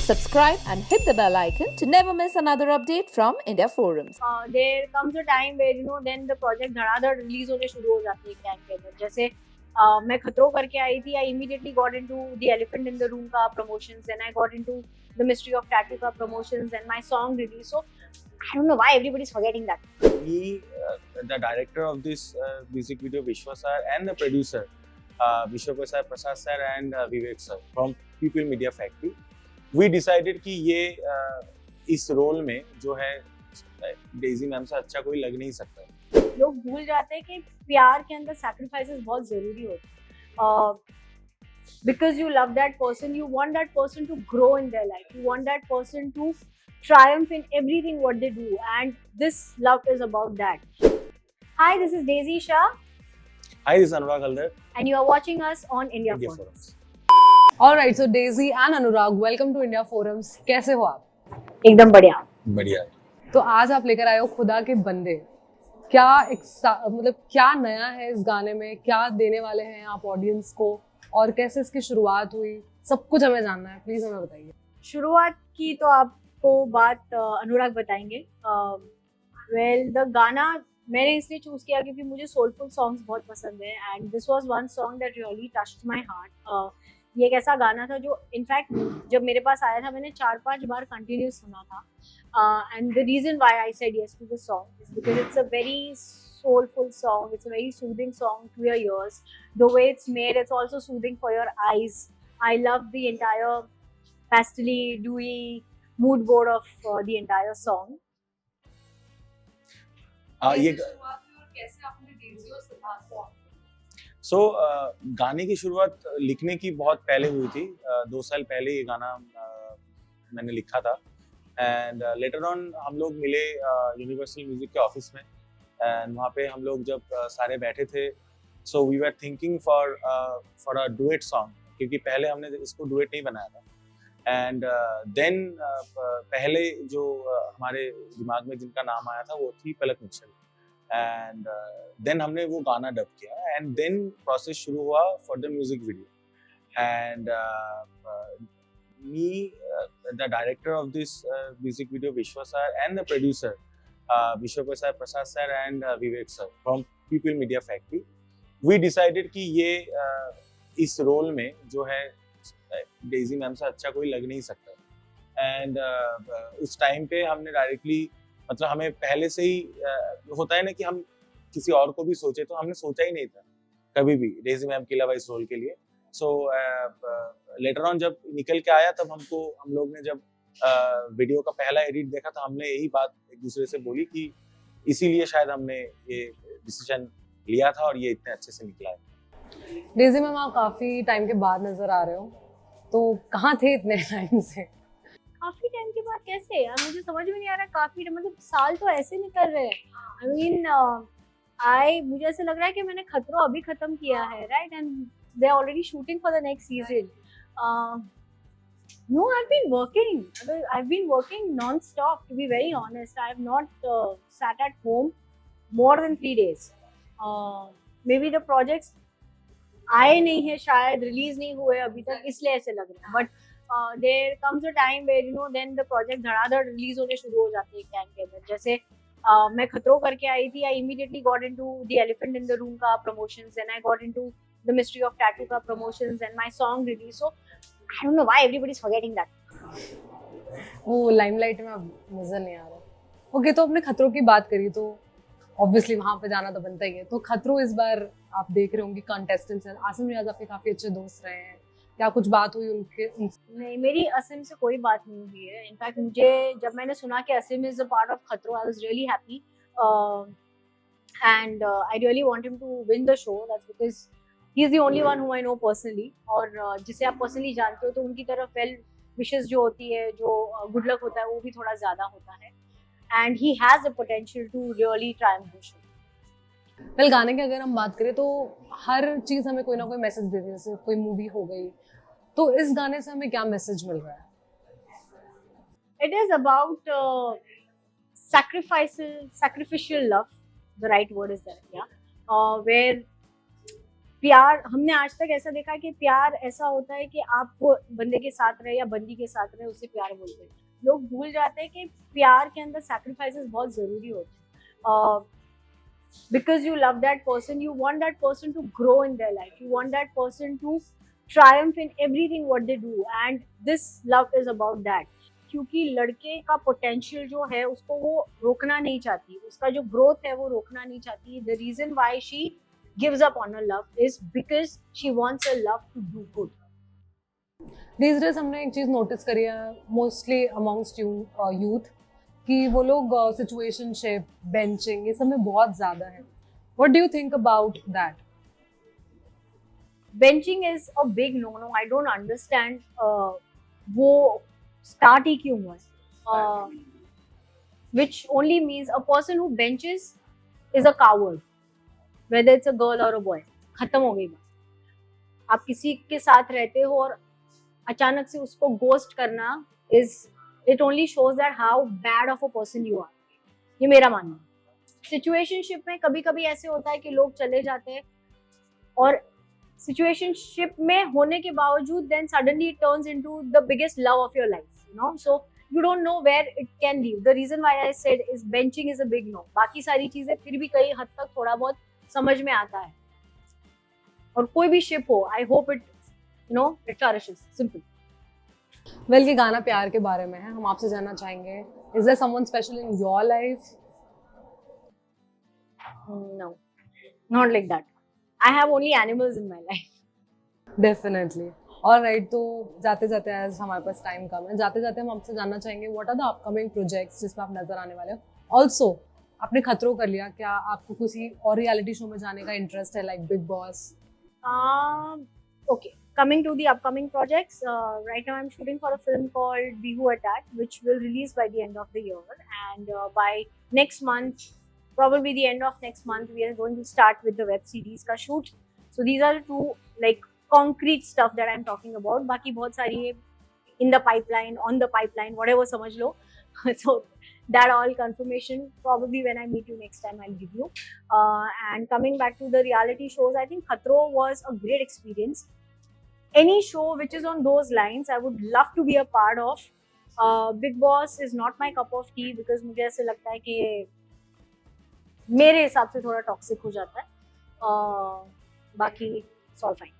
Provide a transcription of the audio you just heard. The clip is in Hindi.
subscribe and hit the bell icon to never miss another update from India Forums. There comes a time where then the project धड़ाधड़ release होने शुरू हो जाती है एक टाइम के अंदर. जैसे मैं खतरों करके आई थी, I immediately got into the Elephant in the Room का promotions, and I got into the Mystery of Tattoo का promotions, and my song release. So I don't know why everybody's forgetting that. Me, the director of this music video, Vishwa sir, and the producer, Vishwa Prasad sir and Vivek sir from People Media Factory, we decided कि ये इस रोल में जो है डेजी मैम से अच्छा कोई लग नहीं सकता. लोग भूल जाते हैं कि प्यार के अंदर सैक्रिफाइसेस बहुत जरूरी होते हैं. Because you love that person, you want that person to grow in their life. You want that person to triumph in everything what they do, and this love is about that. Hi, this is Daisy Shah. Hi, this is Anurag Haldar. And you are watching us on India Forums. Alright, so Daisy and Anurag, welcome to India Forums. कैसे हो आप? एकदम बढ़िया. बढ़िया. तो आज आप लेकर आए हो खुदा के बंदे. क्या मतलब क्या नया है इस गाने में, क्या देने वाले हैं आप ऑडियंस को, और कैसे इसकी शुरुआत हुई, सब कुछ हमें जानना है. प्लीज हमें बताइए. शुरुआत की तो आपको बात अनुराग बताएंगे. वेल द गाना मैंने इसलिए चूज किया क्योंकि मुझे सोलफुल सॉन्ग्स बहुत पसंद है, and this was one song that really touched my heart. ये एक ऐसा गाना था जो इनफैक्ट जब मेरे पास आया था मैंने 4-5 बार कंटिन्यू सुना था. And the reason why I said yes to the song is because it's a very soulful song. It's a very soothing song to your ears. The way it's made, it's also soothing for your eyes. I love the entire pastely, dewy mood board of the entire song. ये So, गाने की शुरुआत लिखने की बहुत पहले हुई थी. 2 साल पहले ये गाना मैंने लिखा था. एंड लेटर ऑन हम लोग मिले यूनिवर्सल म्यूजिक के ऑफिस में, एंड वहाँ पे हम लोग जब सारे बैठे थे, so we were thinking for a duet song, क्योंकि पहले हमने इसको डुएट नहीं बनाया था. एंड देन पहले जो हमारे दिमाग में जिनका नाम आया था वो थी पलक मित्तल, एंड देन हमने वो गाना डब किया, एंड देन प्रोसेस शुरू हुआ for the music video. And me, the director of this music video, Vishwa sir, and the producer, Vishwa Prasad sir and Vivek sir from People Media Factory, we decided कि ये इस रोल में जो है डेजी मैम से अच्छा कोई लग नहीं सकता. एंड उस टाइम पे हमने डायरेक्टली, मतलब हमें पहले से ही होता है ना कि हम किसी और को भी सोचे, तो हमने सोचा ही नहीं था कभी भी डेजी मैम के अलावा इस रोल के लिए. सो लेटर ऑन जब निकल के आया, तब हम लोग ने जब वीडियो का पहला एडिट देखा, तो हमने यही बात एक दूसरे से बोली कि इसीलिए शायद हमने ये डिसीजन लिया था और ये इतने अच्छे से निकला है. डेजी मैम, आप काफी टाइम के बाद नजर आ रहे हो, तो कहाँ थे इतने टाइम से? काफी टाइम के बाद कैसे यार, मुझे समझ में नहीं आ रहा. काफी मतलब साल तो ऐसे निकल रहे हैं. आई मीन मुझे ऐसे लग रहा है कि मैंने खतरों अभी खत्म किया है, right? And they're already shooting for the next season. No, I've been working non-stop, to be very honest. I have not sat at home more than 3 days. Maybe the projects आए नहीं है, शायद रिलीज नहीं हुए अभी तक, इसलिए ऐसे लग रहा है. But there comes a time where then the project धड़ाधड़ रिलीज होने शुरू हो जाते हैं एक टाइम के अंदर. जैसे मैं खतरों करके आई थी, I immediately got into the Elephant in the Room का promotions, and I got into the Mystery of Tattoo का promotions, and my song release. So I don't know why everybody's forgetting that. वो लाइमलाइट में अब नजर नहीं आ रहा. ओके, तो अपने खतरों की बात करी तो ऑब्वियसली वहाँ पे जाना तो बनता ही है. तो खतरों इस बार आप देख रहे होंगे कंटेस्टेंट्स हैं. आसिम रियाज आपके काफी अच्छे दोस्त रहे हैं, क्या कुछ बात हुई उनके? नहीं, मेरी असीम से कोई बात नहीं हुई है. इनफैक्ट मुझे जब मैंने सुना कि Asim is a part of खतरों, I was really happy, and I really want him to win the show. That's because he is the only one who I know personally, और जिसे आप पर्सनली जानते हो, तो उनकी तरफ वेल विशेस जो होती है, जो गुड लक होता है, वो भी थोड़ा ज्यादा होता है. And he has the potential to really triumph the show. Well, गाने की अगर हम बात करें तो हर चीज हमें कोई ना कोई मैसेज देती है. जैसे कोई मूवी हो गई, तो इस गाने से हमें क्या मैसेज मिल रहा है? It is about sacrificial love. The right word is that, yeah. Where प्यार, हमने आज तक ऐसा देखा है कि प्यार ऐसा होता है कि आप वो बंदे के साथ रहे या बंदी के साथ रहे उसे प्यार बोलते हैं। लोग भूल जाते हैं कि प्यार के अंदर सैक्रिफाइसेस बहुत जरूरी होते हैं। Because you love that person, you want that person to grow in their life, you want that person to triumph in everything what they do, and this love is about that. क्योंकि लड़के का पोटेंशियल जो है उसको वो रोकना नहीं चाहती, उसका जो ग्रोथ है वो रोकना नहीं चाहती। The reason why she gives up on her love is because she wants her love to do good. these days हमने एक चीज़ नोटिस करी है मोस्टली अमॉन्ग्स्ट यूथ कि वो लोग सिचुएशनशिप, बेंचिंग, ये सब में बहुत ज़्यादा है। What do you think about that? Benching is a big no no. I don't understand वो स्टार्ट ही क्यों हुआ, which only means a person who benches is a coward, whether it's a girl or a boy. खत्म हो गई बात। आप किसी के साथ रहते हो और अचानक से उसको गोस्ट करना is, it only shows that how bad of a person you are. ये मेरा मानना है। सिचुएशनशिप में कभी कभी ऐसे होता है कि लोग चले जाते हैं और सिचुएशनशिप में होने के बावजूद then suddenly it turns into the biggest love of your life, you know, so you don't know where it can lead. The reason why I said is benching is a big no. बाकी सारी चीजें फिर भी कई हद तक थोड़ा बहुत समझ में आता है। और कोई भी शिप हो, I hope it, you know, it flourishes. Simple. Well, ये गाना प्यार के बारे में है। हम आपसे जानना चाहेंगे, is there someone special in your life? No, not like that. I have only animals in my life. Definitely. Alright, तो जाते जाते एज हमारे पास टाइम कम है, जाते जाते हम आपसे जानना चाहेंगे what are the upcoming projects जिसमें आप नजर आने वाले हो। ऑल्सो आपने खतरों कर लिया, क्या आपको किसी और रियलिटी शो में जाने का इंटरेस्ट है, like big boss? Okay, coming to the upcoming projects, right now I'm shooting for a film called Bihu Attack, which will release by the end of the year, and by next month, probably the end of next month, we are going to start with the web series ka shoot. So these are the two like concrete stuff that I'm talking about. Baki bahut sari hai in the pipeline, on the pipeline, whatever samajh lo. So that all confirmation probably when I meet you next time I'll give you. And coming back to the reality shows, I think Khatro was a great experience. Any show which is on those lines, I would love to be a part of. Big Boss is not my cup of tea because मुझे ऐसे लगता है कि मेरे हिसाब से थोड़ा टॉक्सिक हो जाता है। बाकी it's all fine.